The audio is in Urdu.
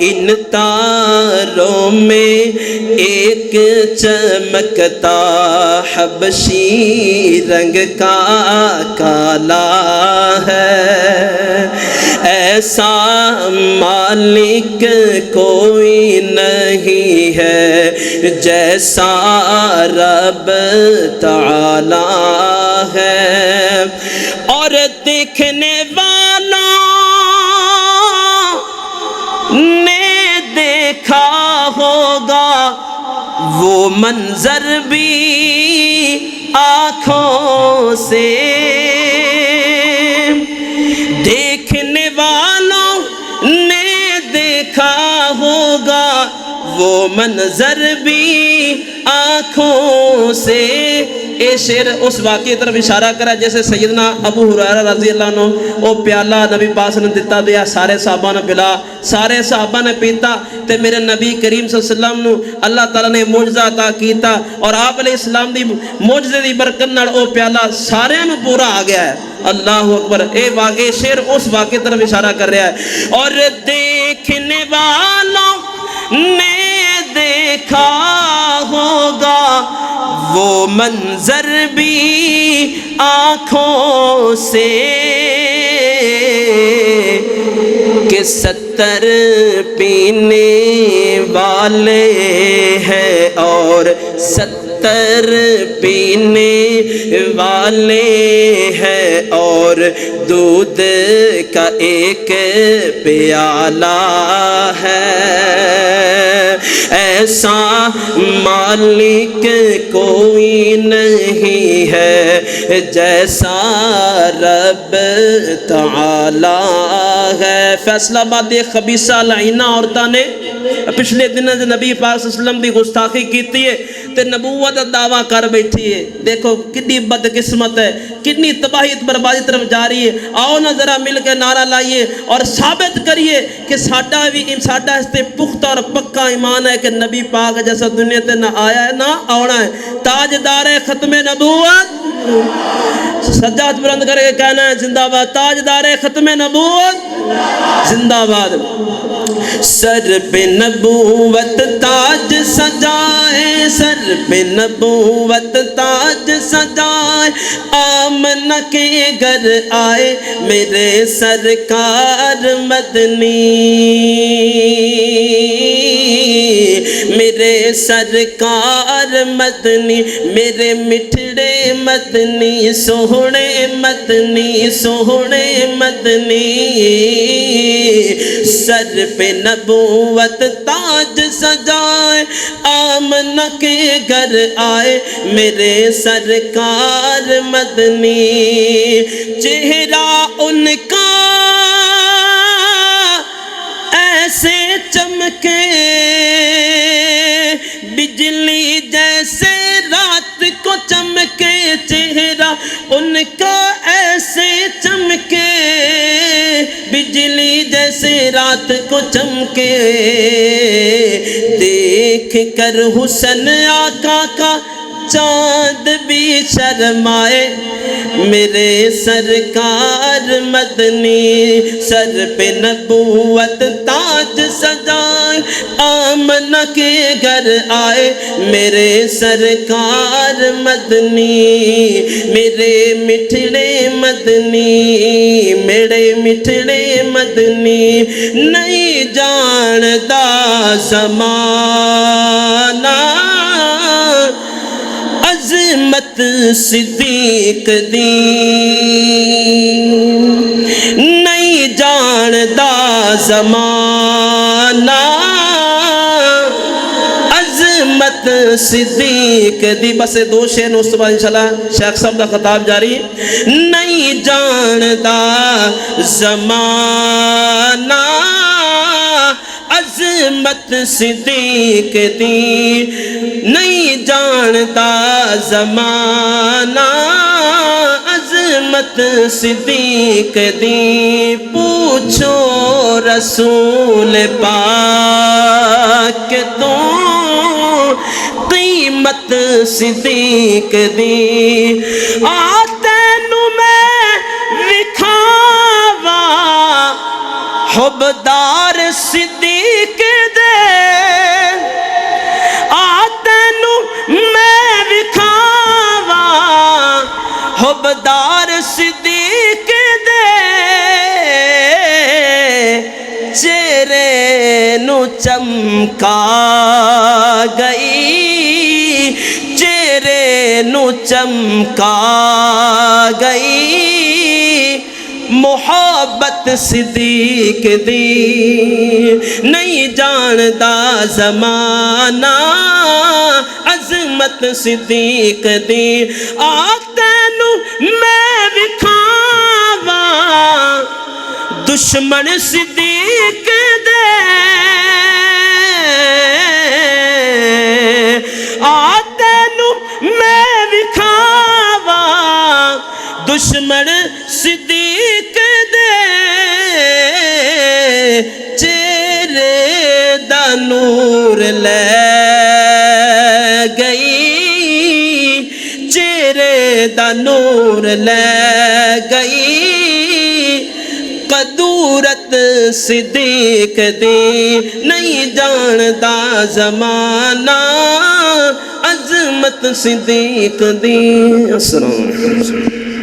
ان تاروں میں ایک چمکتا حبشی رنگ کا کالا ہے ایسا مالک کوئی نہیں ہے جیسا رب تعالی ہے اور دیکھنے والوں نے دیکھا ہوگا وہ منظر بھی آنکھوں سے دیکھنے والوں نے دیکھا ہوگا وہ منظر بھی آنکھوں سے یہ شعر اس واقعے طرف اشارہ کرا جیسے سیدنا ابو ہریرہ رضی اللہ عنہ وہ پیالہ نبی پاک نے دتا دیا سارے صحابہ نے پلا سارے صحابہ نے پیتا تے میرے نبی کریم صلی اللہ علیہ وسلم نو اللہ تعالیٰ نے معجزہ عطا کیتا اور آپ علیہ السلام دی معجزے دی برکت نال او پیالہ سارے نو پورا آ گیا ہے اللہ اکبر اے شعر اس واقعے طرف اشارہ کر رہا ہے اور دیکھنے والوں نے دیکھا ہوگا وہ منظر بھی آنکھوں سے کہ 70 پینے والے ہیں اور 70 پینے والے ہیں اور دودھ کا ایک پیالہ ہے ایسا مالک کوئی نہیں ہے جیسا رب تعالی ہے فیصلہ آباد خبیثہ لعینہ عورتوں نے پچھلے دنوں نبی پاک صلی اللہ علیہ وسلم دی گستاخی کیتی ہے تے نبوت دعویٰ کر بیٹھی ہے دیکھو کتنی بدقسمت ہے کتنی تباہی بربادی طرف جا رہی ہے آؤ نہ ذرا مل کے نعرہ لائیے اور ثابت کریے کہ ساڈا اس تے پختہ اور پکا ایمان ہے کہ نبی پاک جیسا دنیا تے نہ آیا ہے نہ آنا ہے تاجدار ختم نبوت سجاد بلند کر کے کہنا ہے زندہ باد تاجدار ختم نبوت زندہ باد سر پہ نبوت تاج سجائے سر پہ نبوت تاج سجائے آمنہ کے گھر آئے میرے سرکار مدنی میرے سرکار مدنی میرے مٹھڑے مدنی سوہنے مدنی سوہنے مدنی سر پہ نبوت تاج سجائے آمنہ کے گھر آئے میرے سرکار مدنی چہرہ ان کا ایسے چمکے بجلی جیسے رات کو چمکے چہرہ ان کا ایسے چمکے بجلی جیسے رات کو چمکے دیکھ کر حسن آقا کا چاند بھی شرمائے میرے سرکار مدنی سر پہ نبوت تاج سجائے آمنہ کے گھر آئے میرے سرکار مدنی میرے مٹھڑے مدنی میرے مٹھڑے مدنی نہیں جانتا زمانہ عظمت صدیق دی نہیں جانتا زمانہ عظمت صدیق دی بس دو شعر اس کے بعد انشاءاللہ شیخ صاحب کا خطاب جاری نہیں جانتا زمانہ عظمت صدیق دی نہیں جانتا زمانہ عظمت صدیق دی پوچھو رسول پاک تو قیمت صدیق دی آتے نو میں وکھاوا حبدار صدیق دے آ تینوں میں وکھاواں حبدار صدیق دے چہرے نو چمکا گئی چہرے نو چمکا گئی محبت صدیق دی نہیں جاندا زمانہ عظمت صدیق دی آ تینوں میں وکھاواں دشمن صدیق دے آ تینوں میں وکھاواں دشمن صدیق دے چہرے دا نور لے گئی چہرے دا نور لے گئی قدورت صدیق دی نہیں جاندا زمانہ عظمت صدیق دی. السلام علیکم.